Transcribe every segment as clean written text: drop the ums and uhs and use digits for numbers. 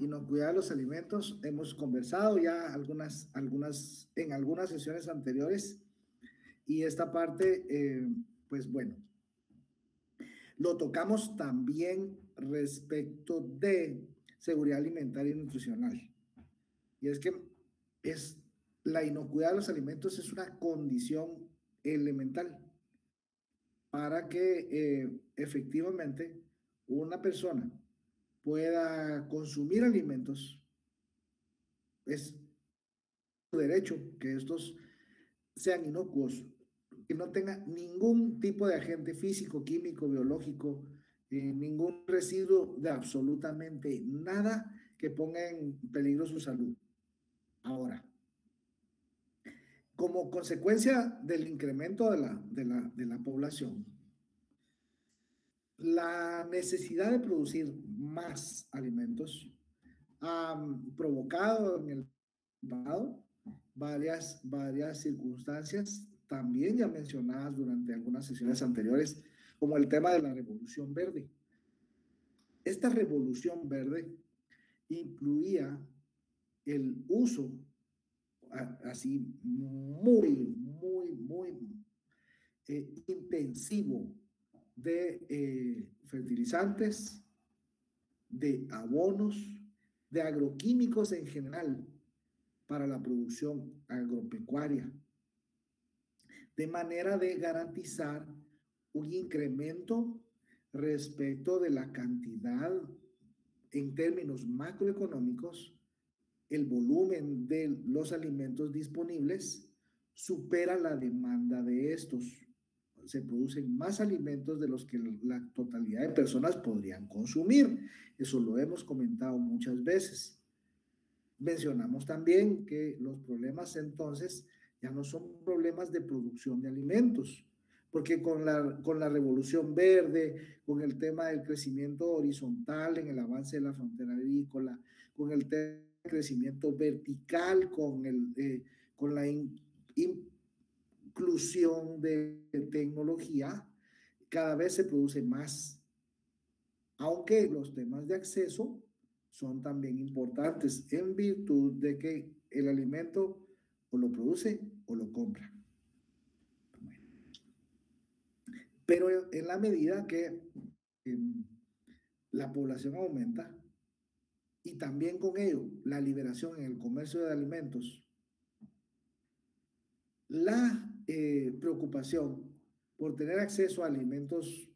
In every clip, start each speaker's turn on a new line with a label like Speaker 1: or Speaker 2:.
Speaker 1: inocuidad de los alimentos hemos conversado ya en algunas sesiones anteriores, y esta parte, pues bueno, lo tocamos también respecto de seguridad alimentaria y nutricional. Y es que la inocuidad de los alimentos es una condición elemental para que efectivamente una persona pueda consumir alimentos. Es su derecho que estos sean inocuos, que no tengan ningún tipo de agente físico, químico, biológico, ningún residuo de absolutamente nada que ponga en peligro su salud. Ahora, como consecuencia del incremento de la población, la necesidad de producir más alimentos ha provocado en el pasado varias circunstancias, también ya mencionadas durante algunas sesiones anteriores, como el tema de la revolución verde. Esta revolución verde incluía el uso así muy intensivo de fertilizantes, de abonos, de agroquímicos en general para la producción agropecuaria, de manera de garantizar un incremento respecto de la cantidad en términos macroeconómicos. El volumen de los alimentos disponibles supera la demanda de estos. Se producen más alimentos de los que la totalidad de personas podrían consumir. Eso lo hemos comentado muchas veces. Mencionamos también que los problemas entonces ya no son problemas de producción de alimentos, porque con la revolución verde, con el tema del crecimiento horizontal en el avance de la frontera agrícola, con el tema del crecimiento vertical, con la inclusión de tecnología, cada vez se produce más, aunque los temas de acceso son también importantes en virtud de que el alimento o lo produce o lo compra. Bueno, pero en la medida que la población aumenta y también con ello la liberación en el comercio de alimentos, la preocupación por tener acceso a alimentos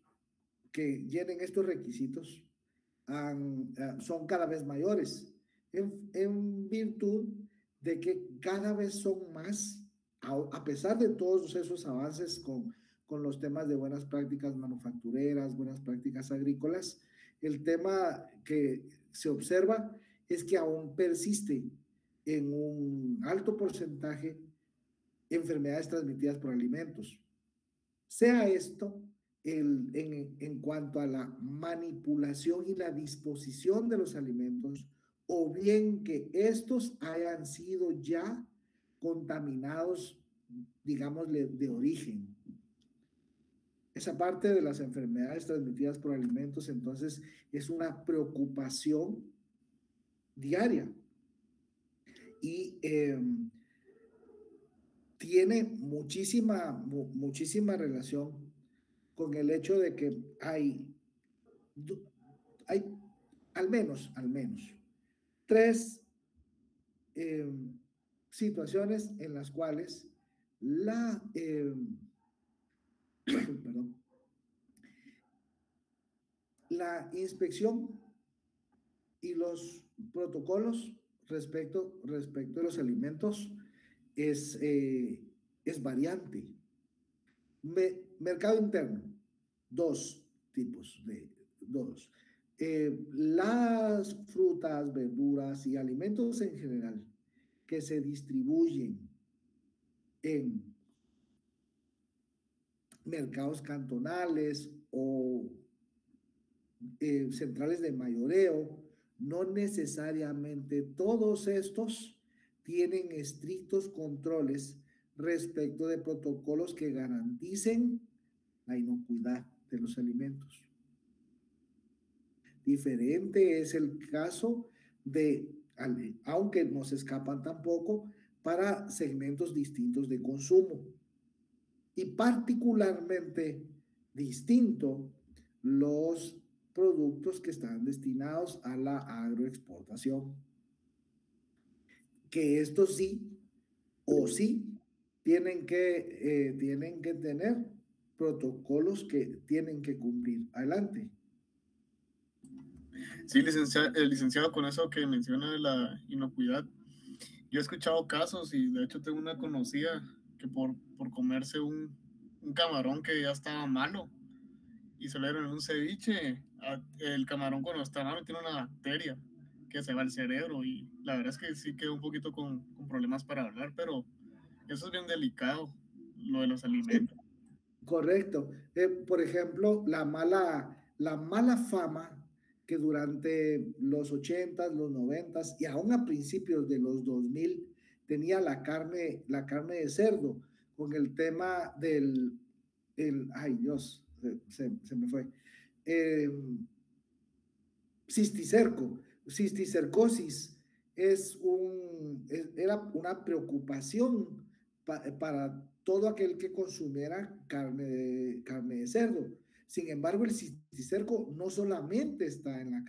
Speaker 1: que llenen estos requisitos son cada vez mayores en virtud de que cada vez son más, a pesar de todos esos avances con los temas de buenas prácticas manufactureras, buenas prácticas agrícolas, el tema que se observa es que aún persiste en un alto porcentaje enfermedades transmitidas por alimentos. Sea esto en cuanto a la manipulación y la disposición de los alimentos, o bien que estos hayan sido ya contaminados, digámosle, de origen. Esa parte de las enfermedades transmitidas por alimentos, entonces, es una preocupación diaria. Y tiene muchísima relación con el hecho de que hay al menos tres situaciones en las cuales la inspección y los protocolos respecto de los alimentos es variante. Mercado interno, dos tipos. Las frutas, verduras y alimentos en general que se distribuyen en mercados cantonales o centrales de mayoreo, no necesariamente todos estos tienen estrictos controles respecto de protocolos que garanticen la inocuidad de los alimentos. Diferente es el caso aunque no se escapan tampoco, para segmentos distintos de consumo. Y particularmente distinto los productos que están destinados a la agroexportación, que estos sí o sí tienen que tener protocolos que tienen que cumplir. Adelante.
Speaker 2: Sí, licenciado, con eso que menciona de la inocuidad, yo he escuchado casos y de hecho tengo una conocida que por comerse un camarón que ya estaba malo y se lo dieron en un ceviche, el camarón cuando está malo tiene una bacteria que se va al cerebro y la verdad es que sí quedó un poquito con problemas para hablar, pero eso es bien delicado, lo de los
Speaker 1: Sí,
Speaker 2: alimentos.
Speaker 1: correcto. Por ejemplo, la mala fama que durante los 80s, los 90s y aún a principios de los 2000 tenía la carne de cerdo con el tema ay Dios, se me fue, eh, cisticerco, cisticercosis era una preocupación para todo aquel que consumiera carne de cerdo. Sin embargo, el cisticerco no solamente está en la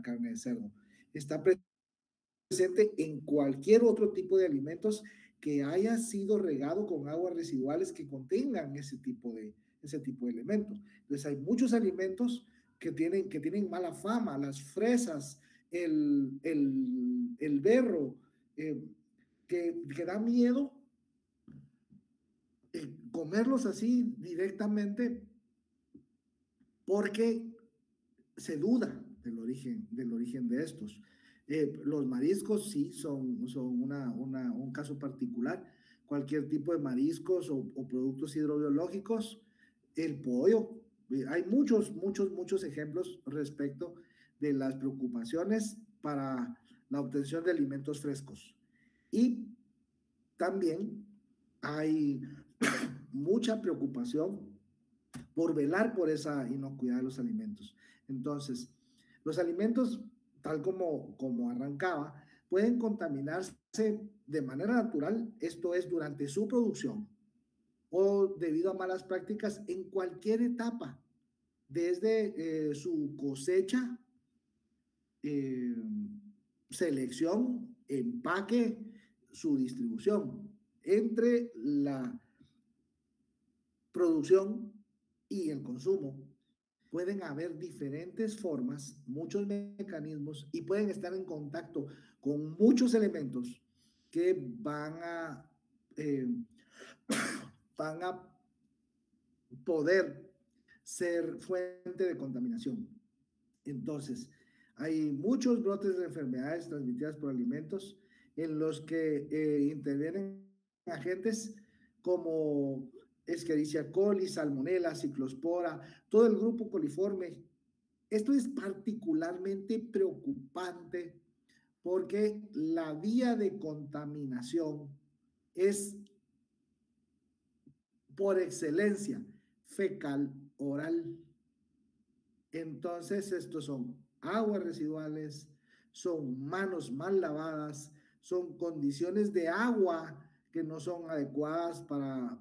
Speaker 1: carne de cerdo, está presente en cualquier otro tipo de alimentos que haya sido regado con aguas residuales que contengan ese tipo de elementos. Entonces hay muchos alimentos que tienen mala fama, las fresas, el berro, que da miedo comerlos así directamente porque se duda del origen de estos. Los mariscos sí son un caso particular. Cualquier tipo de mariscos o productos hidrobiológicos, el pollo. Hay muchos ejemplos respecto de las preocupaciones para la obtención de alimentos frescos. Y también hay mucha preocupación por velar por esa inocuidad de los alimentos. Entonces, los alimentos, tal como arrancaba, pueden contaminarse de manera natural, esto es durante su producción o debido a malas prácticas en cualquier etapa, desde su cosecha, eh, selección, empaque, su distribución, entre la producción y el consumo. Pueden haber diferentes formas, muchos mecanismos y pueden estar en contacto con muchos elementos que eh, van a poder ser fuente de contaminación. Entonces, hay muchos brotes de enfermedades transmitidas por alimentos en los que intervienen agentes como Escherichia coli, Salmonella, Ciclospora, todo el grupo coliforme. Esto es particularmente preocupante porque la vía de contaminación es por excelencia fecal oral. Entonces, estos son aguas residuales, son manos mal lavadas, son condiciones de agua que no son adecuadas para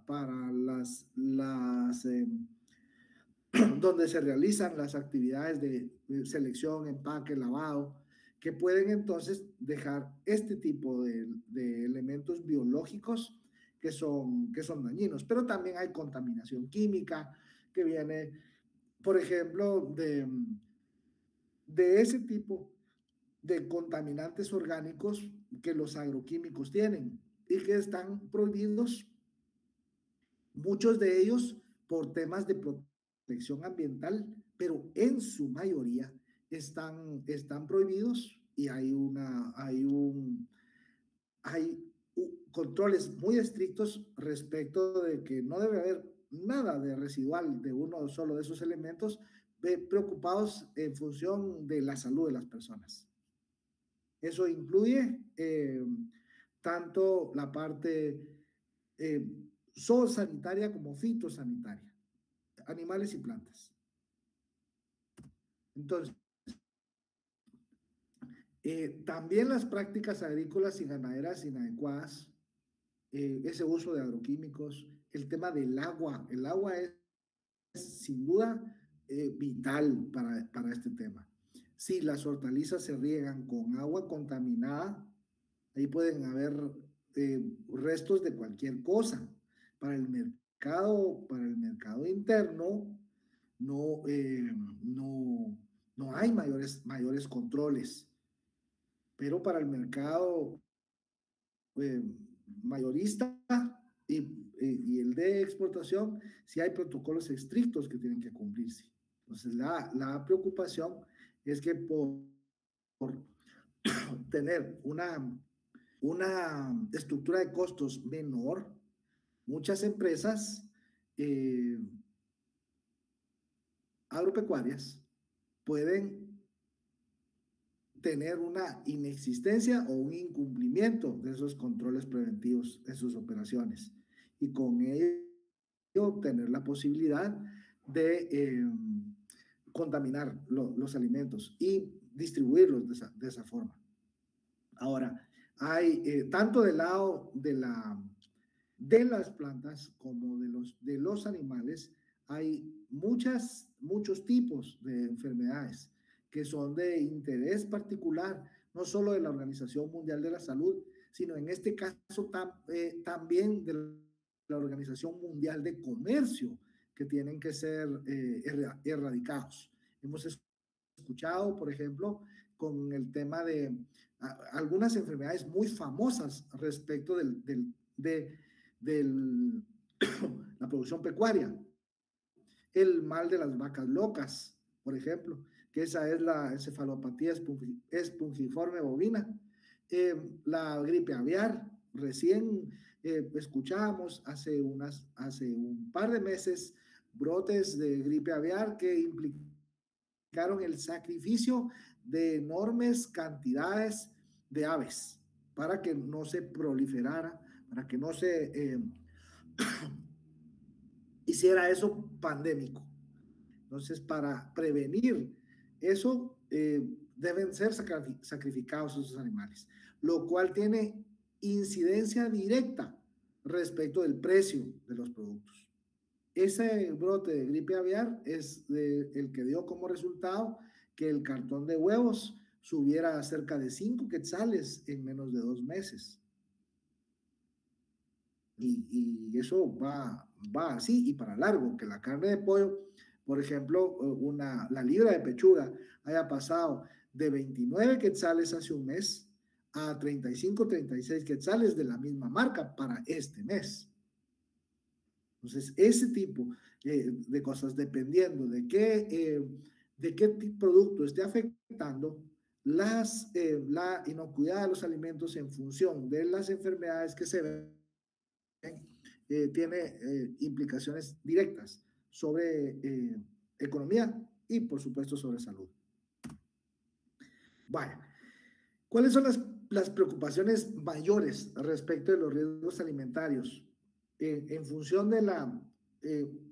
Speaker 1: donde se realizan las actividades de selección, empaque, lavado, que pueden entonces dejar este tipo de elementos biológicos que son dañinos. Pero también hay contaminación química que viene, por ejemplo, de ese tipo de contaminantes orgánicos que los agroquímicos tienen y que están prohibidos, muchos de ellos por temas de protección ambiental, pero en su mayoría están prohibidos y hay controles muy estrictos respecto de que no debe haber nada de residual de uno solo de esos elementos, preocupados en función de la salud de las personas. Eso incluye tanto la parte eh, zoosanitaria como fitosanitaria, animales y plantas. Entonces, También las prácticas agrícolas y ganaderas inadecuadas, ese uso de agroquímicos, el tema del agua. El agua es sin duda vital para este tema. Si las hortalizas se riegan con agua contaminada, ahí pueden haber restos de cualquier cosa. Para el mercado interno, no, no hay mayores controles, pero para el mercado mayorista y el de exportación, sí hay protocolos estrictos que tienen que cumplirse. Entonces, la preocupación es que por tener una estructura de costos menor, muchas empresas agropecuarias pueden tener una inexistencia o un incumplimiento de esos controles preventivos en sus operaciones y con ello tener la posibilidad de contaminar los alimentos y distribuirlos de esa forma. Ahora, hay tanto del lado de las plantas como de los animales, hay muchos tipos de enfermedades que son de interés particular, no solo de la Organización Mundial de la Salud, sino en este caso también de la Organización Mundial de Comercio, que tienen que ser erradicados. Hemos escuchado, por ejemplo, con el tema de algunas enfermedades muy famosas respecto de la producción pecuaria. El mal de las vacas locas, por ejemplo, que esa es la encefalopatía espongiforme bovina. La gripe aviar, recién escuchábamos hace un par de meses brotes de gripe aviar que implicaron el sacrificio de enormes cantidades de aves para que no se proliferara, para que no se hiciera eso pandémico. Entonces, para prevenir eso, deben ser sacrificados esos animales, lo cual tiene incidencia directa respecto del precio de los productos. Ese brote de gripe aviar es el que dio como resultado que el cartón de huevos subiera a cerca de 5 quetzales en menos de 2 meses. Y eso va así y para largo, que la carne de pollo, por ejemplo, la libra de pechuga haya pasado de 29 quetzales hace un mes a 35, 36 quetzales de la misma marca para este mes. Entonces, ese tipo de cosas, dependiendo de qué producto esté afectando, la inocuidad de los alimentos en función de las enfermedades que se ven, tiene implicaciones directas sobre economía y, por supuesto, sobre salud. Bueno, ¿cuáles son las preocupaciones mayores respecto de los riesgos alimentarios? En función de la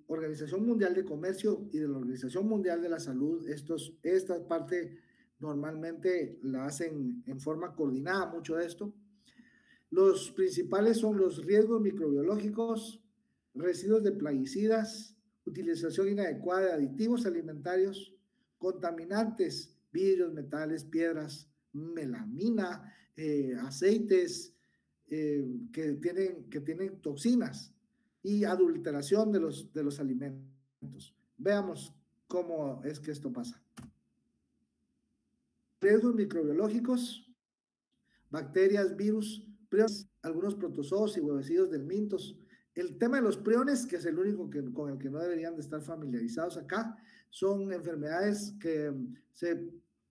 Speaker 1: Organización Mundial de Comercio y de la Organización Mundial de la Salud, esta parte normalmente la hacen en forma coordinada, mucho de esto. Los principales son los riesgos microbiológicos, residuos de plaguicidas, utilización inadecuada de aditivos alimentarios, contaminantes, vidrios, metales, piedras, melamina, aceites que tienen toxinas y adulteración de los alimentos. Veamos cómo es que esto pasa. Riesgos microbiológicos, bacterias, virus, priones, algunos protozoos y huevecillos del mintos. El tema de los priones, que es el único con el que no deberían de estar familiarizados acá, son enfermedades que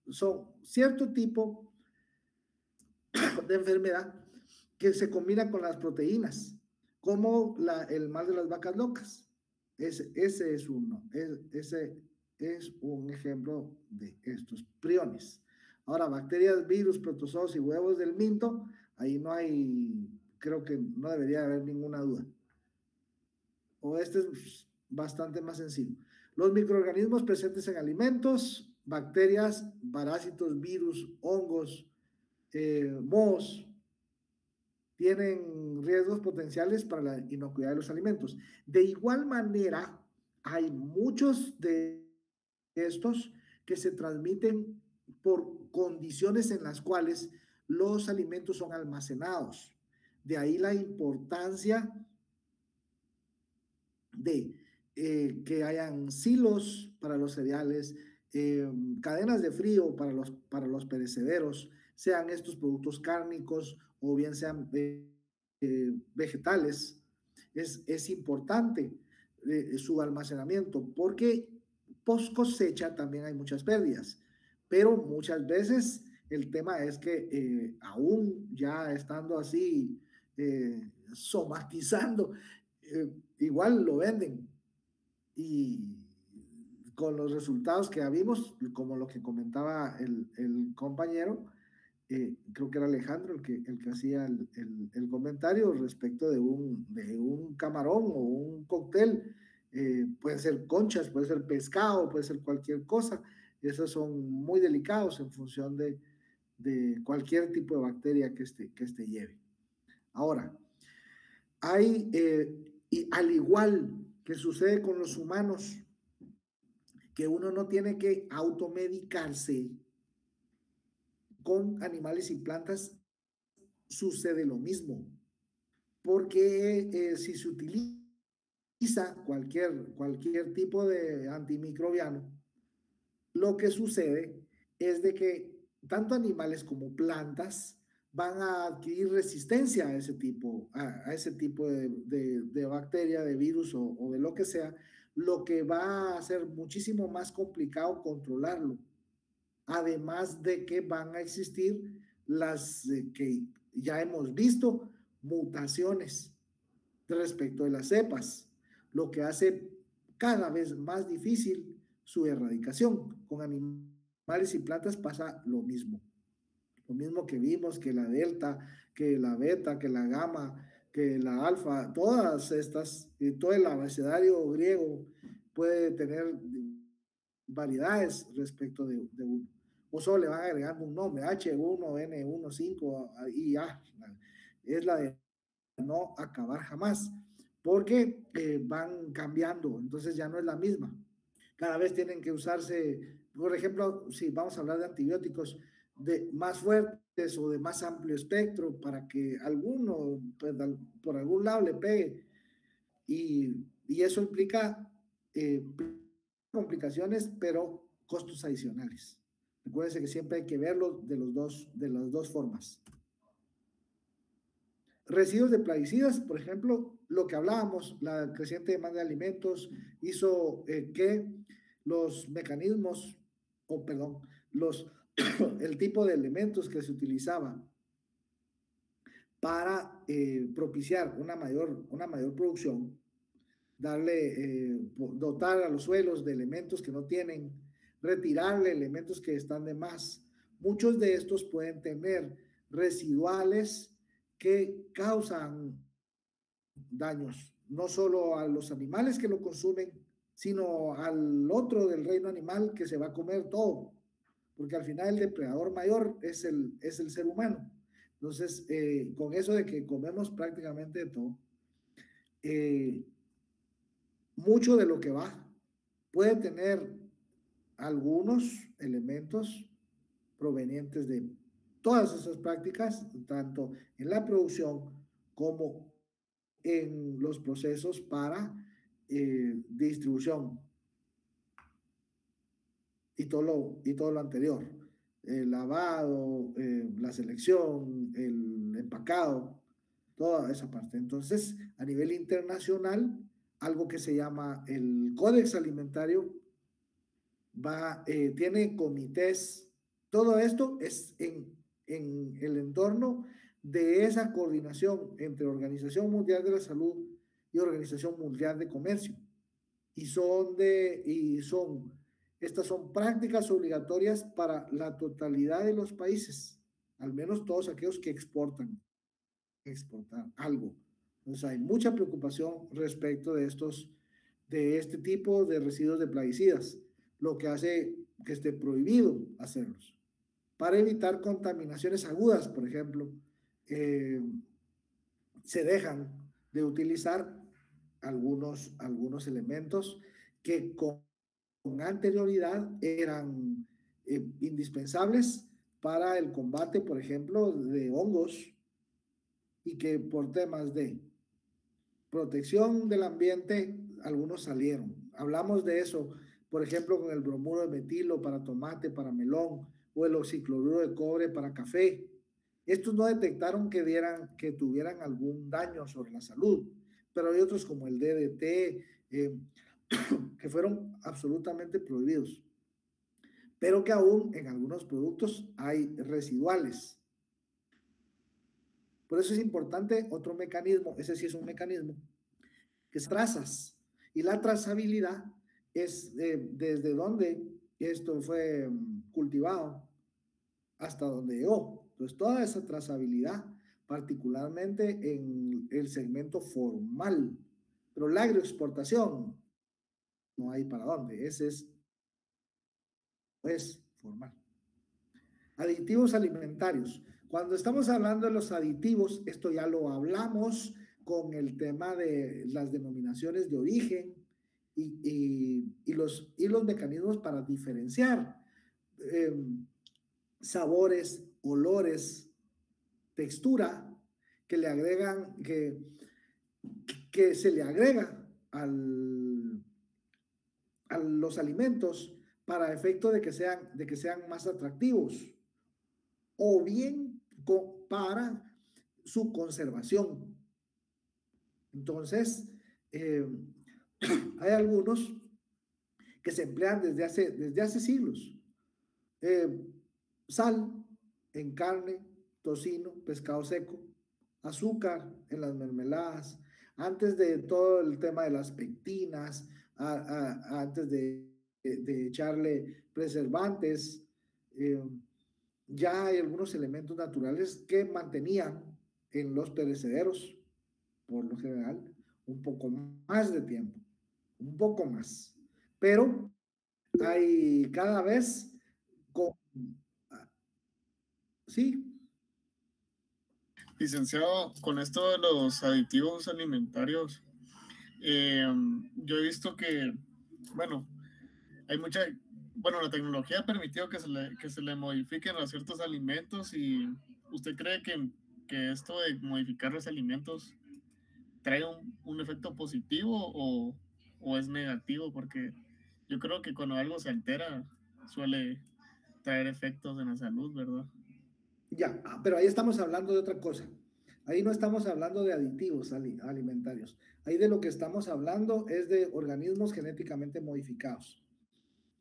Speaker 1: son cierto tipo de enfermedad que se combina con las proteínas, como el mal de las vacas locas. Ese es un ejemplo de estos priones. Ahora, bacterias, virus, protozoos y huevos del minto, ahí creo que no debería haber ninguna duda. O este es bastante más sencillo. Los microorganismos presentes en alimentos, bacterias, parásitos, virus, hongos, mohos, tienen riesgos potenciales para la inocuidad de los alimentos. De igual manera, hay muchos de estos que se transmiten por condiciones en las cuales los alimentos son almacenados. De ahí la importancia de que hayan silos para los cereales, cadenas de frío para los perecederos, sean estos productos cárnicos o bien sean vegetales. Es importante su almacenamiento porque post cosecha también hay muchas pérdidas, pero muchas veces el tema es que aún ya estando así somatizando, igual lo venden y con los resultados que vimos, como lo que comentaba el compañero, creo que era Alejandro el que hacía el comentario respecto de un camarón o un cóctel, pueden ser conchas, puede ser pescado, puede ser cualquier cosa, esos son muy delicados en función de cualquier tipo de bacteria que este lleve. Ahora, hay, y al igual que sucede con los humanos, que uno no tiene que automedicarse, con animales y plantas sucede lo mismo, porque si se utiliza cualquier tipo de antimicrobiano, lo que sucede es de que tanto animales como plantas van a adquirir resistencia a ese tipo de bacteria, de virus o de lo que sea, lo que va a ser muchísimo más complicado controlarlo. Además de que van a existir las que ya hemos visto, mutaciones respecto de las cepas, lo que hace cada vez más difícil su erradicación. Con animales y plantas pasa lo mismo. Lo mismo que vimos que la delta, que la beta, que la gamma, que la alfa, todas estas, todo el abecedario griego puede tener variedades respecto de uno. O solo le van agregando un nombre, H1N15 y ya. Es la de no acabar jamás, porque van cambiando, entonces ya no es la misma. Cada vez tienen que usarse, por ejemplo, si vamos a hablar de antibióticos de más fuertes o de más amplio espectro para que alguno pues, por algún lado le pegue y eso implica complicaciones, pero costos adicionales. Recuérdense que siempre hay que verlo de las dos formas. Residuos de plaguicidas, por ejemplo, lo que hablábamos, la creciente demanda de alimentos hizo que los mecanismos, o perdón, el tipo de elementos que se utilizaba para propiciar una mayor producción, dotar a los suelos de elementos que no tienen, retirarle elementos que están de más. Muchos de estos pueden tener residuales que causan daños, no solo a los animales que lo consumen, sino al otro del reino animal que se va a comer todo, porque al final el depredador mayor es el ser humano. Entonces, con eso de que comemos prácticamente de todo, mucho de lo que va puede tener algunos elementos provenientes de todas esas prácticas, tanto en la producción como en los procesos para distribución y todo lo anterior, el lavado, la selección, el empacado, toda esa parte. Entonces, a nivel internacional, algo que se llama el Códex Alimentario tiene comités. Todo esto es en el entorno de esa coordinación entre Organización Mundial de la Salud y Organización Mundial de Comercio. Estas son prácticas obligatorias para la totalidad de los países, al menos todos aquellos que exportar algo. Entonces hay mucha preocupación respecto de este tipo de residuos de plaguicidas, lo que hace que esté prohibido hacerlos. para evitar contaminaciones agudas, por ejemplo, se dejan de utilizar algunos elementos que con anterioridad eran indispensables para el combate, por ejemplo, de hongos, y que por temas de protección del ambiente, algunos salieron. Hablamos de eso, por ejemplo, con el bromuro de metilo para tomate, para melón, o el oxicloruro de cobre para café. Estos no detectaron que tuvieran algún daño sobre la salud, pero hay otros como el DDT, que fueron absolutamente prohibidos, pero que aún en algunos productos hay residuales. Por eso es importante otro mecanismo, ese sí es un mecanismo, que es trazas. Y la trazabilidad es desde donde esto fue cultivado hasta donde llegó. Entonces, toda esa trazabilidad, particularmente en el segmento formal, pero la agroexportación, no hay para dónde, ese es formal. Aditivos alimentarios. Cuando estamos hablando de los aditivos, esto ya lo hablamos con el tema de las denominaciones de origen y los mecanismos para diferenciar sabores, olores, textura que le agregan, que se le agrega a los alimentos para efecto de que sean más atractivos, o bien para su conservación. Entonces, hay algunos que se emplean desde hace siglos. Sal en carne, tocino, pescado seco, azúcar en las mermeladas, antes de todo el tema de las pectinas, antes de echarle preservantes, ya hay algunos elementos naturales que mantenían en los perecederos, por lo general, un poco más de tiempo, un poco más. Pero hay cada vez con... Sí.
Speaker 2: Licenciado, con esto de los aditivos alimentarios, yo he visto que, bueno, hay la tecnología ha permitido que se le modifiquen a ciertos alimentos. Y ¿usted cree que esto de modificar los alimentos trae un efecto positivo o es negativo? Porque yo creo que cuando algo se altera suele traer efectos en la salud, ¿verdad?
Speaker 1: Ya, pero ahí estamos hablando de otra cosa. Ahí no estamos hablando de aditivos alimentarios. Ahí de lo que estamos hablando es de organismos genéticamente modificados.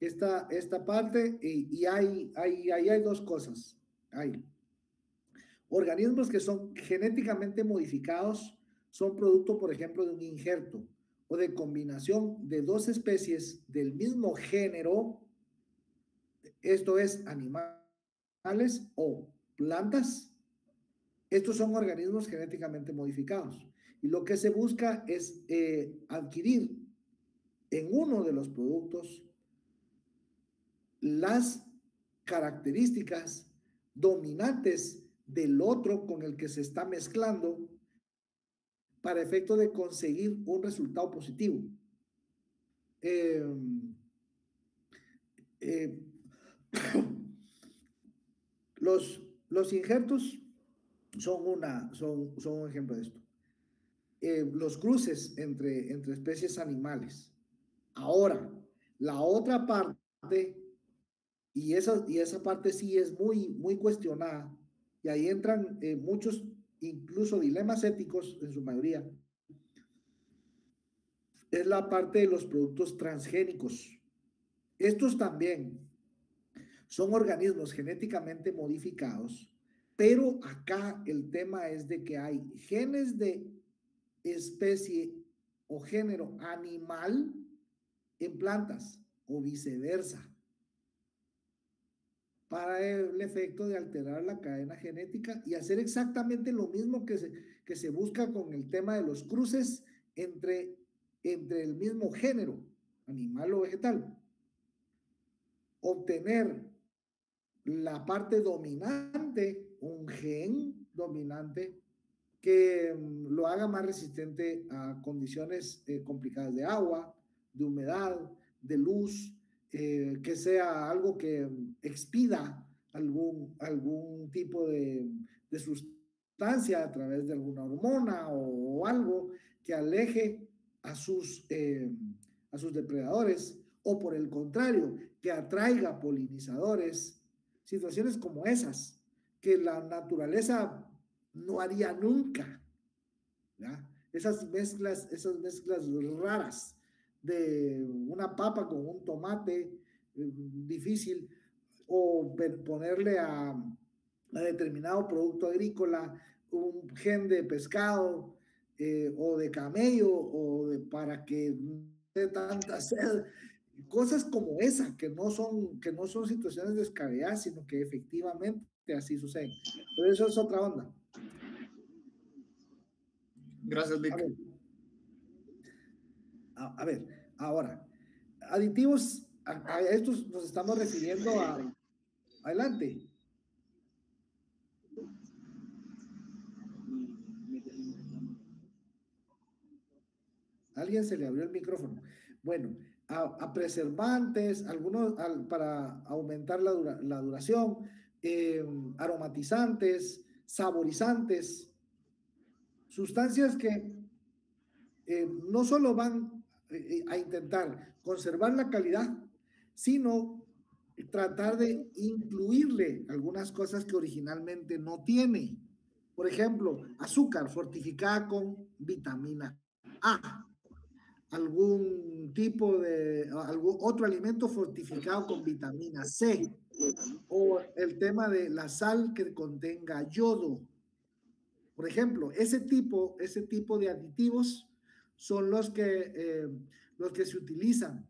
Speaker 1: Esta parte, y ahí hay dos cosas. Hay organismos que son genéticamente modificados, son producto, por ejemplo, de un injerto o de combinación de dos especies del mismo género, esto es animales o plantas. Estos son organismos genéticamente modificados. Y lo que se busca es adquirir en uno de los productos las características dominantes del otro con el que se está mezclando para efecto de conseguir un resultado positivo. Eh, eh, los injertos son un ejemplo de esto. Los cruces entre especies animales. Ahora, la otra parte, y esa parte sí es muy cuestionada, y ahí entran muchos, incluso dilemas éticos en su mayoría, es la parte de los productos transgénicos. Estos también son organismos genéticamente modificados, pero acá el tema es de que hay genes de especie o género animal en plantas o viceversa, para el efecto de alterar la cadena genética y hacer exactamente lo mismo que se busca con el tema de los cruces entre el mismo género, animal o vegetal. Obtener la parte dominante, un gen dominante, que lo haga más resistente a condiciones complicadas de agua, de humedad, de luz, que sea algo que expida algún tipo de sustancia a través de alguna hormona o algo que aleje a sus depredadores, o por el contrario, que atraiga polinizadores, situaciones como esas, que la naturaleza no haría nunca, ¿ya? Esas mezclas raras de una papa con un tomate, difícil, o ponerle a determinado producto agrícola un gen de pescado, o de camello, para que no dé tanta sed. Cosas como esa, que no son situaciones descabelladas, sino que efectivamente así suceden. Pero eso es otra onda.
Speaker 2: Gracias, Lick.
Speaker 1: A ver, ahora, aditivos, a estos nos estamos refiriendo a... Adelante. Alguien se le abrió el micrófono. Bueno, a preservantes, algunos para aumentar la duración, aromatizantes, saborizantes, sustancias que no solo van a intentar conservar la calidad, sino tratar de incluirle algunas cosas que originalmente no tiene. Por ejemplo, azúcar fortificada con vitamina A, algún tipo de, algún otro alimento fortificado con vitamina C, o el tema de la sal que contenga yodo. Por ejemplo, ese tipo de aditivos son los que se utilizan,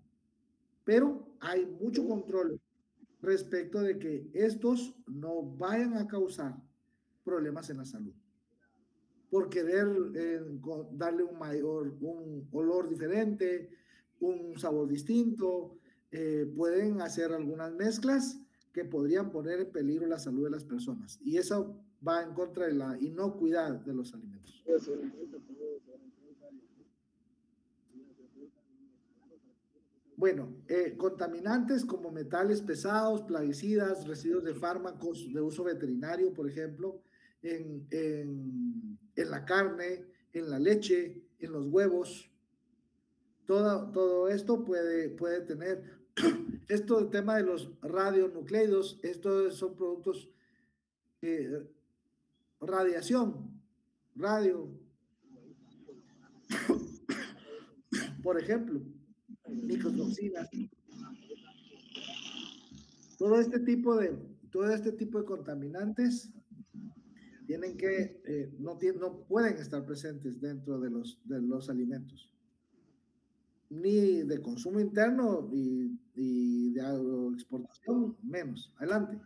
Speaker 1: pero hay mucho control respecto de que estos no vayan a causar problemas en la salud por querer darle un olor diferente, un sabor distinto. Pueden hacer algunas mezclas que podrían poner en peligro la salud de las personas, y eso va en contra de la inocuidad de los alimentos. Bueno, contaminantes como metales pesados, plaguicidas, residuos de fármacos de uso veterinario, por ejemplo, en la carne, en la leche, en los huevos. Todo esto puede tener, esto del tema de los radionucleidos, estos son productos, radiación, radio, por ejemplo, micotoxinas, todo este tipo de contaminantes tienen que, no pueden estar presentes dentro de los alimentos, ni de consumo interno y de agroexportación, menos. Adelante.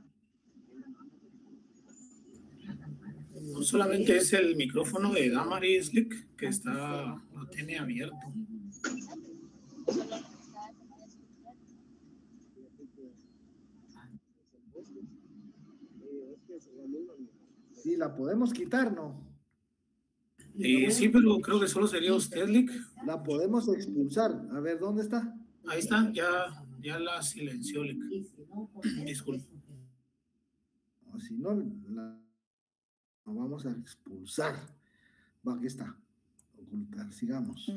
Speaker 3: No solamente es el micrófono de Damaris Lick que lo tiene abierto.
Speaker 1: Sí, la podemos quitar, ¿no?
Speaker 3: Sí, pero creo que solo sería usted, Lick.
Speaker 1: La podemos expulsar. A ver, ¿dónde está?
Speaker 3: Ahí está, ya la silenció, Lick. Disculpe.
Speaker 1: O si no, la vamos a expulsar. Va, aquí está. Ocultar, sigamos.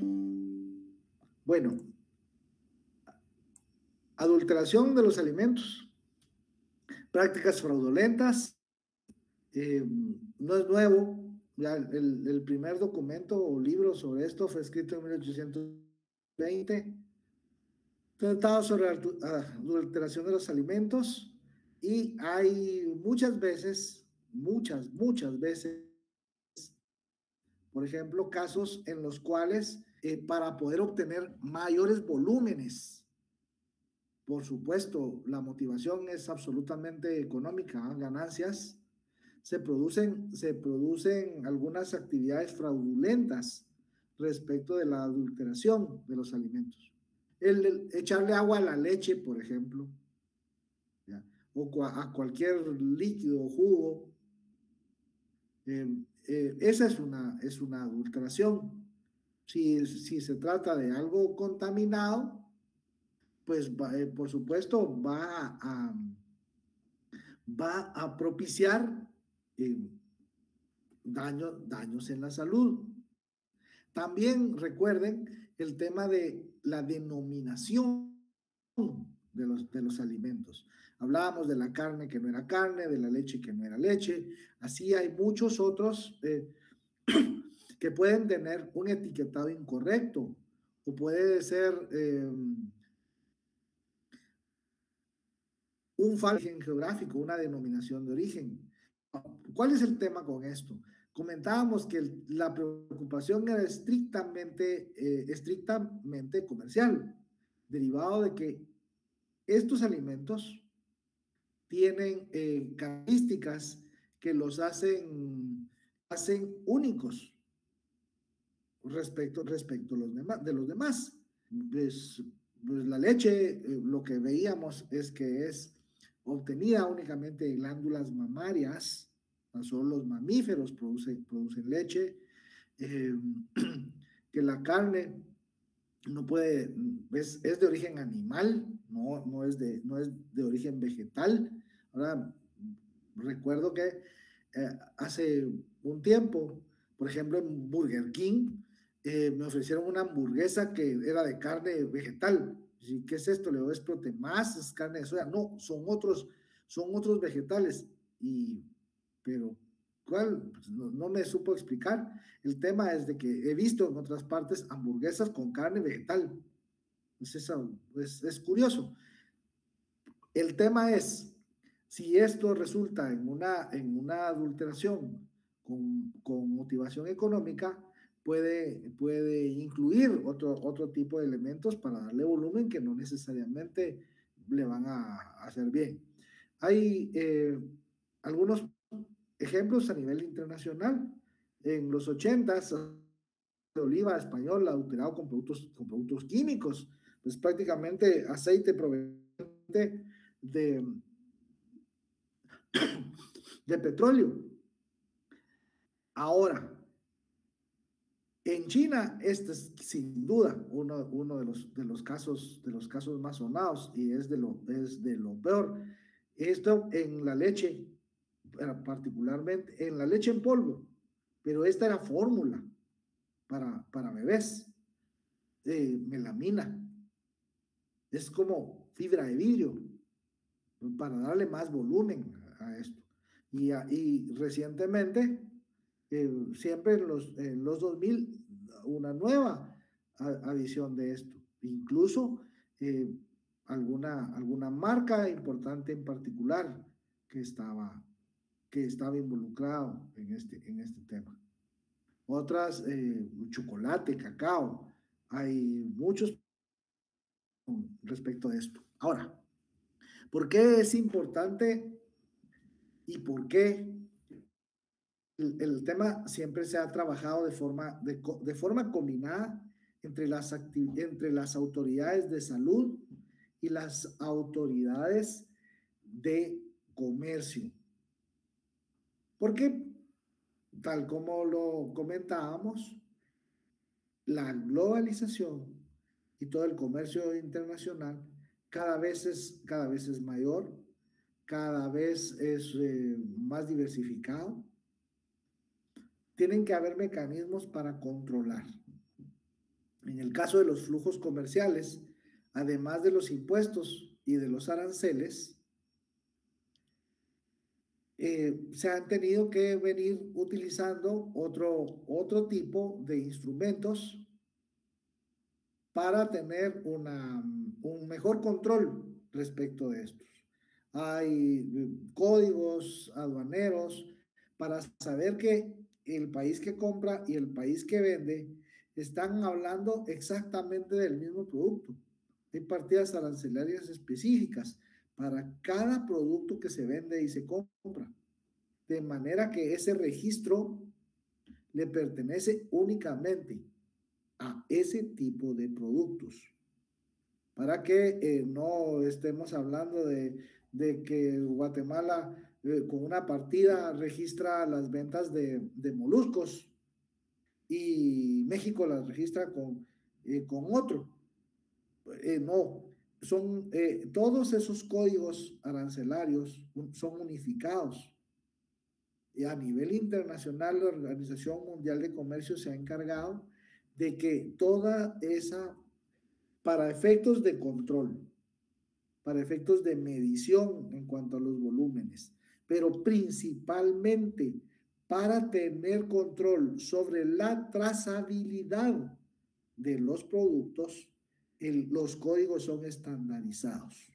Speaker 1: Bueno, adulteración de los alimentos, prácticas fraudulentas, no es nuevo. Ya el primer documento o libro sobre esto fue escrito en 1820. Tratado sobre adulteración de los alimentos, y hay muchas veces, por ejemplo, casos en los cuales para poder obtener mayores volúmenes, por supuesto, la motivación es absolutamente económica, ¿eh? Ganancias, se producen algunas actividades fraudulentas respecto de la adulteración de los alimentos. El echarle agua a la leche, por ejemplo, ¿ya? o a cualquier líquido o jugo, esa es una adulteración. Si se trata de algo contaminado, pues por supuesto va a propiciar daños en la salud. También recuerden el tema de la denominación de los alimentos. Hablábamos de la carne que no era carne, de la leche que no era leche. Así hay muchos otros que pueden tener un etiquetado incorrecto o puede ser un falso origen geográfico, una denominación de origen. ¿Cuál es el tema con esto? Comentábamos que la preocupación era estrictamente comercial, derivado de que estos alimentos tienen características que los hacen únicos respecto de los demás. Pues la leche, lo que veíamos es que es obtenida únicamente de glándulas mamarias, solo los mamíferos producen leche, que la carne no puede, es de origen animal, no es de origen vegetal. Ahora, recuerdo que hace un tiempo, por ejemplo, en Burger King, me ofrecieron una hamburguesa que era de carne vegetal. ¿Qué es esto? Le digo, es proteínas, es carne de soya. No, son otros vegetales. Pero, ¿cuál? Pues no me supo explicar. El tema es de que he visto en otras partes hamburguesas con carne vegetal. Es curioso. El tema es, si esto resulta en una adulteración con motivación económica, puede incluir otro tipo de elementos para darle volumen que no necesariamente le van a hacer bien. Hay algunos ejemplos a nivel internacional. En los 80s, de oliva español adulterado con productos químicos, pues prácticamente aceite proveniente de petróleo. Ahora, en China, este es sin duda uno de los casos más sonados y es de lo peor. Esto en la leche, particularmente en la leche en polvo, pero esta era fórmula para bebés, melamina. Es como fibra de vidrio para darle más volumen a esto. Y recientemente, siempre en los 2000, una nueva adición de esto. Incluso alguna marca importante en particular que estaba involucrado en este tema. Otras, chocolate, cacao. Hay muchos respecto a esto. Ahora, ¿por qué es importante y por qué el tema siempre se ha trabajado de forma combinada entre las autoridades de salud y las autoridades de comercio? Porque, tal como lo comentábamos, la globalización y todo el comercio internacional cada vez es mayor, cada vez es más diversificado. Tienen que haber mecanismos para controlar. En el caso de los flujos comerciales, además de los impuestos y de los aranceles, se han tenido que venir utilizando otro tipo de instrumentos para tener un mejor control respecto de estos. Hay códigos aduaneros para saber que el país que compra y el país que vende están hablando exactamente del mismo producto. Hay partidas arancelarias específicas para cada producto que se vende y se compra, de manera que ese registro le pertenece únicamente a ese tipo de productos, para que no estemos hablando de de que Guatemala con una partida registra las ventas de moluscos y México las registra con otro. No, son todos esos códigos arancelarios son unificados. Y a nivel internacional, la Organización Mundial de Comercio se ha encargado de que toda esa, para efectos de control, para efectos de medición en cuanto a los volúmenes, pero principalmente para tener control sobre la trazabilidad de los productos, los códigos son estandarizados.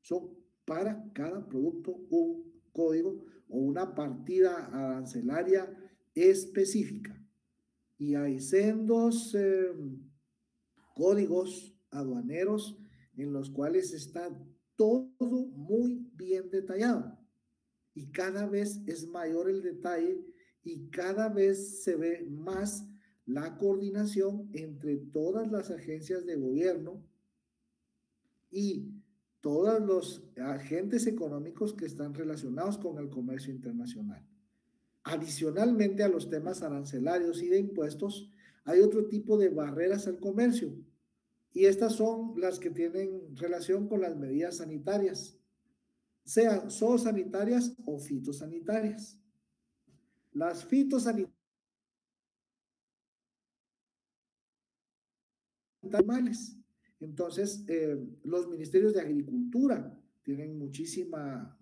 Speaker 1: Son para cada producto un código o una partida arancelaria específica. Y hay sendos códigos aduaneros en los cuales está todo muy bien detallado. Y cada vez es mayor el detalle y cada vez se ve más la coordinación entre todas las agencias de gobierno y todos los agentes económicos que están relacionados con el comercio internacional. Adicionalmente a los temas arancelarios y de impuestos, hay otro tipo de barreras al comercio y estas son las que tienen relación con las medidas sanitarias, sean zoosanitarias o fitosanitarias. Las fitosanitarias animales. Entonces, los ministerios de Agricultura tienen muchísima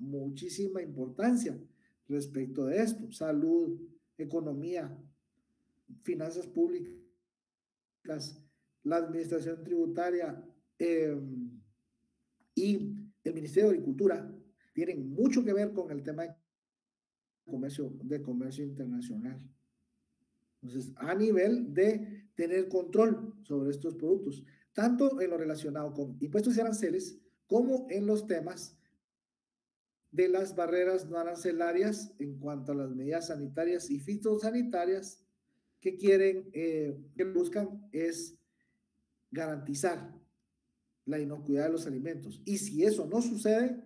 Speaker 1: importancia respecto de esto. Salud, economía, finanzas públicas, la administración tributaria y el Ministerio de Agricultura tienen mucho que ver con el tema de comercio internacional. Entonces, a nivel de tener control sobre estos productos, tanto en lo relacionado con impuestos y aranceles, como en los temas de las barreras no arancelarias en cuanto a las medidas sanitarias y fitosanitarias que que buscan es garantizar la inocuidad de los alimentos. Y si eso no sucede,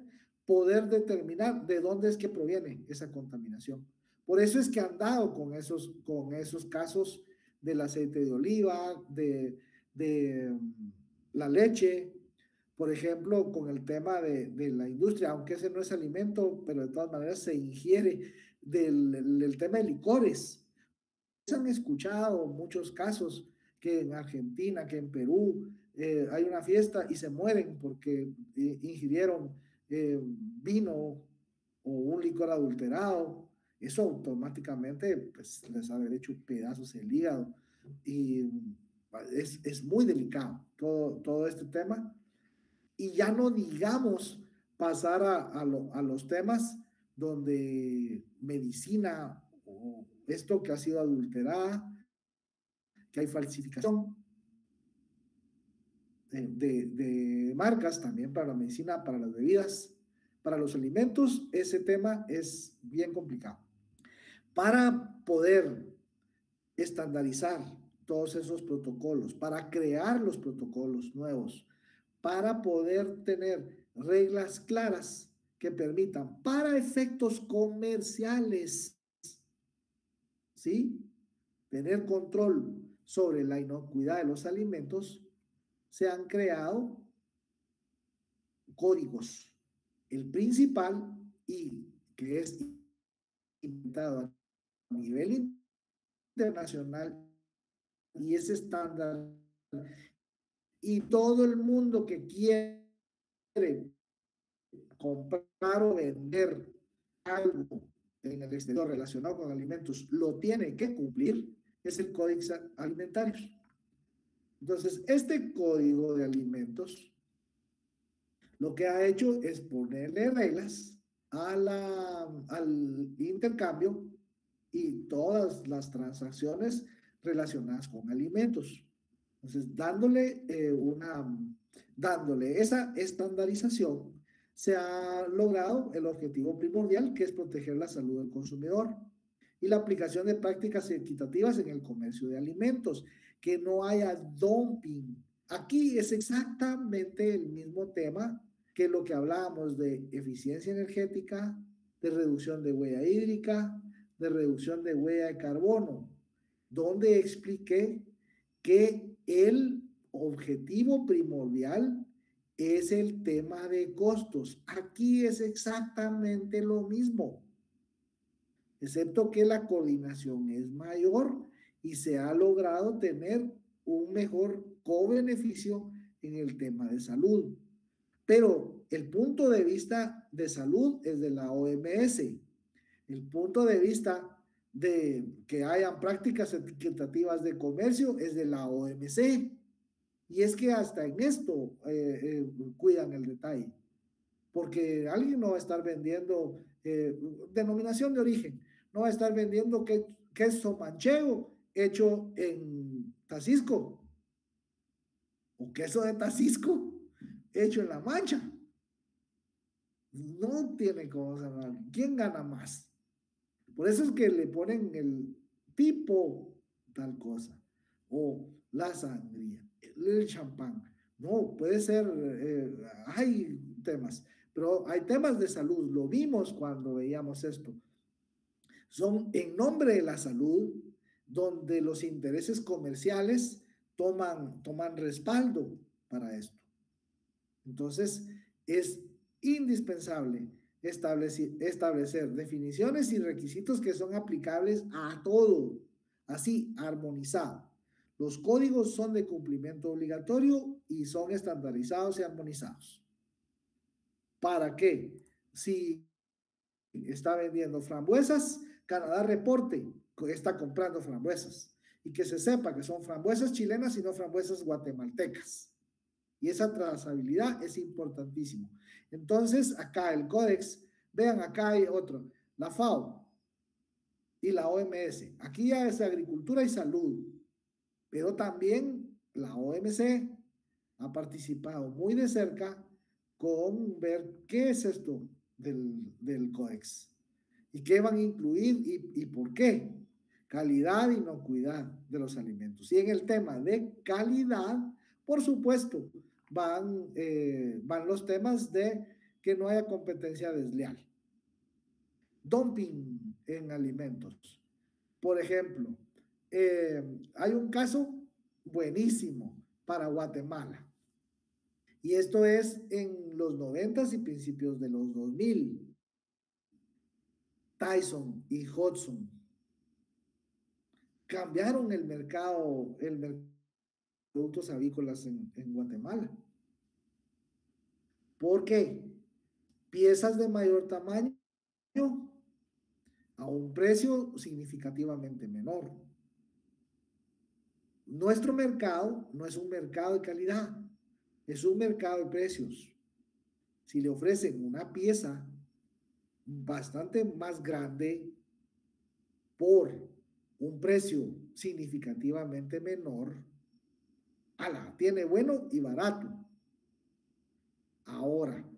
Speaker 1: poder determinar de dónde es que proviene esa contaminación. Por eso es que han dado con esos casos del aceite de oliva, de la leche, por ejemplo, con el tema de la industria, aunque ese no es alimento, pero de todas maneras se ingiere, del tema de licores. Se han escuchado muchos casos que en Argentina, que en Perú hay una fiesta y se mueren porque ingirieron vino o un licor adulterado. Eso automáticamente pues, les haber hecho pedazos el hígado y es muy delicado todo este tema. Y ya no digamos pasar a los temas donde medicina o esto que ha sido adulterada, que hay falsificación de marcas también para la medicina, para las bebidas, para los alimentos. Ese tema es bien complicado. Para poder estandarizar todos esos protocolos, para crear los protocolos nuevos, para poder tener reglas claras que permitan para efectos comerciales, ¿sí?, tener control sobre la inocuidad de los alimentos, se han creado códigos. El principal, y que es inventado a nivel internacional, y es estándar, y todo el mundo que quiere comprar o vender algo en el exterior relacionado con alimentos lo tiene que cumplir, es el Código Alimentario. Entonces, este código de alimentos lo que ha hecho es ponerle reglas al intercambio y todas las transacciones relacionadas con alimentos. Entonces, dándole esa estandarización, se ha logrado el objetivo primordial, que es proteger la salud del consumidor y la aplicación de prácticas equitativas en el comercio de alimentos, que no haya dumping. Aquí es exactamente el mismo tema que lo que hablábamos de eficiencia energética, de reducción de huella hídrica, de reducción de huella de carbono, donde expliqué que el objetivo primordial es el tema de costos. Aquí es exactamente lo mismo, excepto que la coordinación es mayor y se ha logrado tener un mejor co-beneficio en el tema de salud. Pero el punto de vista de salud es de la OMS. El punto de vista de que hayan prácticas equitativas de comercio es de la OMC. Y es que hasta en esto cuidan el detalle. Porque alguien no va a estar vendiendo denominación de origen, no va a estar vendiendo queso manchego hecho en Tacisco o queso de Tacisco hecho en La Mancha. No tiene cosa. ¿Quién gana más? Por eso es que le ponen el tipo tal cosa o la sangría, el champán. No, puede ser, hay temas, pero hay temas de salud. Lo vimos cuando veíamos esto. Son en nombre de la salud donde los intereses comerciales toman respaldo para esto. Entonces, es indispensable establecer definiciones y requisitos que son aplicables a todo, así, armonizado. Los códigos son de cumplimiento obligatorio y son estandarizados y armonizados. ¿Para qué? Si está vendiendo frambuesas, Canadá reporte que está comprando frambuesas y que se sepa que son frambuesas chilenas y no frambuesas guatemaltecas. Y esa trazabilidad es importantísimo. Entonces, acá el códex, vean, acá hay otro, la FAO y la OMS. Aquí ya es agricultura y salud, pero también la OMC ha participado muy de cerca con ver qué es esto del códex y qué van a incluir y por qué. Calidad y inocuidad de los alimentos. Y en el tema de calidad, por supuesto, van los temas de que no haya competencia desleal. Dumping en alimentos. Por ejemplo, hay un caso buenísimo para Guatemala. Y esto es en los 90s y principios de los 2000. Tyson y Hudson cambiaron el mercado de productos avícolas en Guatemala. ¿Por qué? Piezas de mayor tamaño a un precio significativamente menor. Nuestro mercado no es un mercado de calidad, es un mercado de precios. Si le ofrecen una pieza bastante más grande por un precio significativamente menor, tiene bueno y barato. Ahora,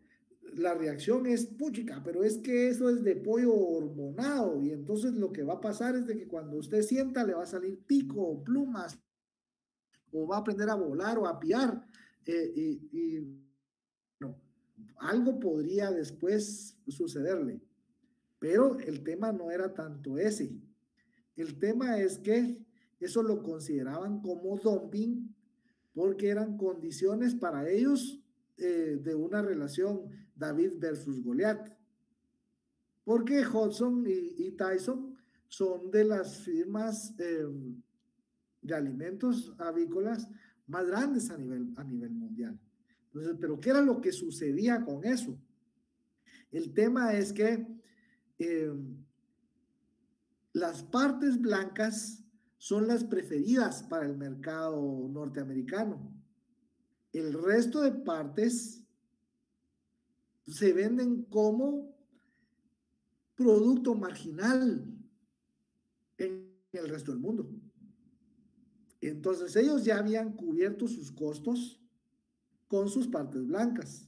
Speaker 1: la reacción es puchica, pero es que eso es de pollo hormonado y entonces lo que va a pasar es de que cuando usted sienta le va a salir pico o plumas o va a aprender a volar o a piar no, algo podría después sucederle, pero el tema no era tanto ese. El tema es que eso lo consideraban como dumping porque eran condiciones para ellos de una relación David versus Goliat. Porque Hudson y Tyson son de las firmas de alimentos avícolas más grandes a nivel mundial. Entonces, ¿pero qué era lo que sucedía con eso? El tema es que las partes blancas son las preferidas para el mercado norteamericano. El resto de partes se venden como producto marginal en el resto del mundo. Entonces ellos ya habían cubierto sus costos con sus partes blancas.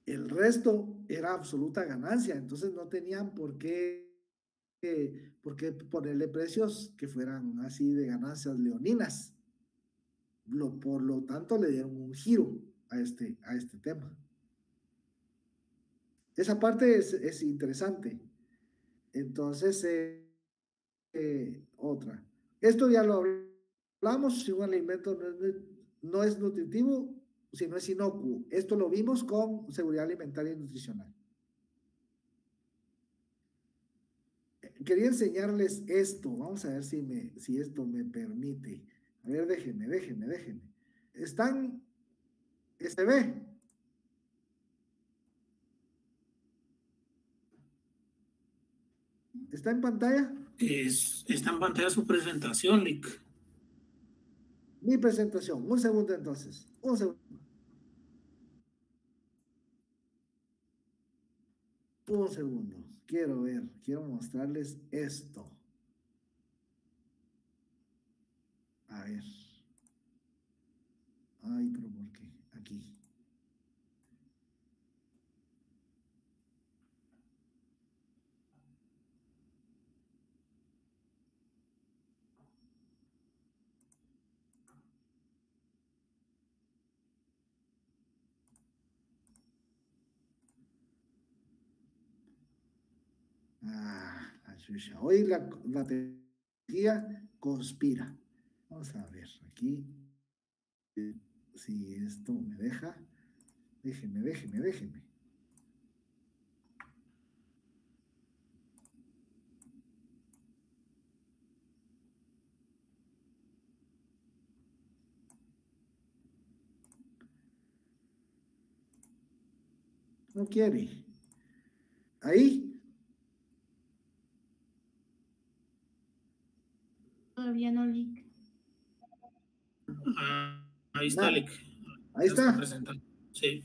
Speaker 1: El resto era absoluta ganancia, entonces no tenían por qué ponerle precios que fueran así de ganancias leoninas. Por lo tanto le dieron un giro. a este tema. Esa parte es interesante. Entonces, otra. Esto ya lo hablamos, si un alimento no es nutritivo, si no es inocuo. Esto lo vimos con seguridad alimentaria y nutricional. Quería enseñarles esto. Vamos a ver si esto me permite. A ver, déjenme. ¿Se ve? ¿Está en pantalla?
Speaker 3: Está en pantalla su presentación, Lick.
Speaker 1: Mi presentación. Un segundo entonces. Un segundo. Un segundo. Quiero mostrarles esto. A ver. Ay, pero ¿por qué? Aquí. La chucha. Hoy la tecnología conspira. Vamos a ver aquí. Si esto me deja. Déjenme. No quiere. Ahí.
Speaker 4: Todavía no, Lick.
Speaker 3: Ahí está, Lick.
Speaker 1: Ahí está.
Speaker 3: Presentando. Sí.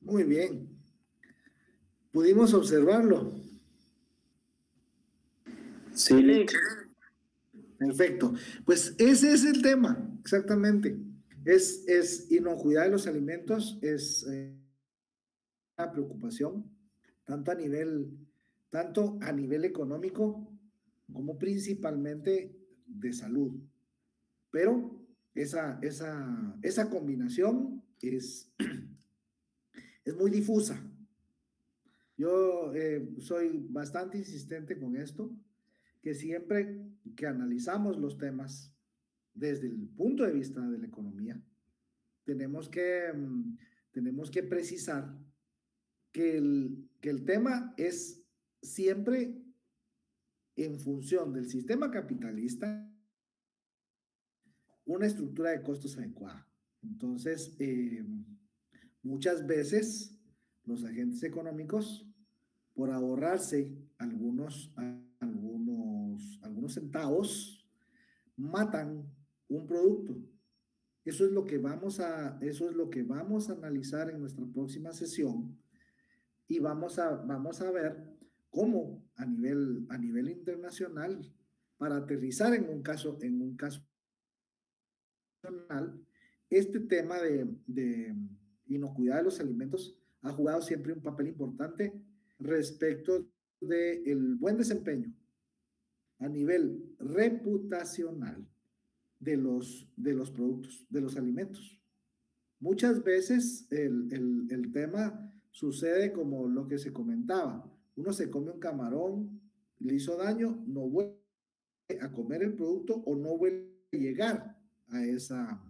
Speaker 1: Muy bien. ¿Pudimos observarlo?
Speaker 5: Sí, Lick.
Speaker 1: Perfecto. Pues ese es el tema, exactamente. Es inocuidad de los alimentos, es una preocupación, tanto a nivel económico como principalmente de salud. Pero esa combinación es muy difusa. Yo soy bastante insistente con esto, que siempre que analizamos los temas desde el punto de vista de la economía, tenemos que precisar que el tema es siempre en función del sistema capitalista, una estructura de costos adecuada. Entonces, muchas veces los agentes económicos, por ahorrarse algunos centavos, matan un producto. Eso es lo que vamos a analizar en nuestra próxima sesión, y vamos a ver cómo a nivel internacional, para aterrizar en un caso nacional, este tema de inocuidad de los alimentos ha jugado siempre un papel importante respecto del buen desempeño a nivel reputacional de los productos, de los alimentos. Muchas veces el tema sucede como lo que se comentaba. Uno se come un camarón, le hizo daño, no vuelve a comer el producto o no vuelve a llegar a esa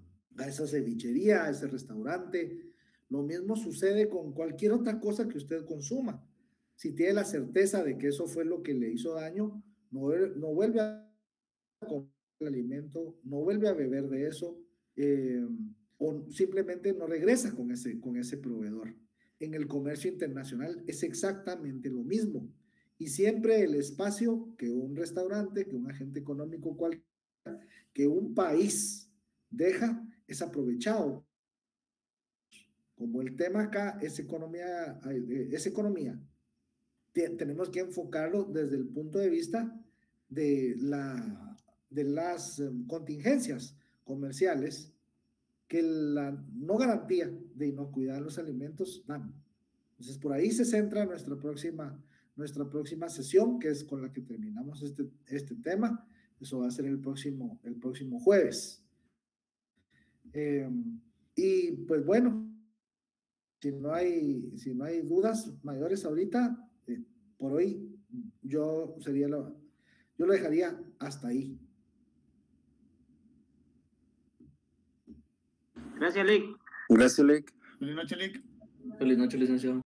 Speaker 1: cevichería, a ese restaurante. Lo mismo sucede con cualquier otra cosa que usted consuma. Si tiene la certeza de que eso fue lo que le hizo daño, no vuelve a comer el alimento, no vuelve a beber de eso, o simplemente no regresa con ese proveedor. En el comercio internacional es exactamente lo mismo. Y siempre el espacio que un restaurante, que un agente económico cualquiera, que un país deja, es aprovechado. Como el tema acá es economía, tenemos que enfocarlo desde el punto de vista de las contingencias comerciales que la no garantía de inocuidad de los alimentos dan. Entonces, por ahí se centra nuestra próxima sesión, que es con la que terminamos este tema. Eso va a ser el próximo jueves. Y pues bueno, si no hay dudas mayores ahorita, por hoy yo lo dejaría hasta ahí.
Speaker 5: Gracias, Lick.
Speaker 6: Gracias, Lick.
Speaker 2: Feliz noche, Lick.
Speaker 5: Feliz noche, licenciado.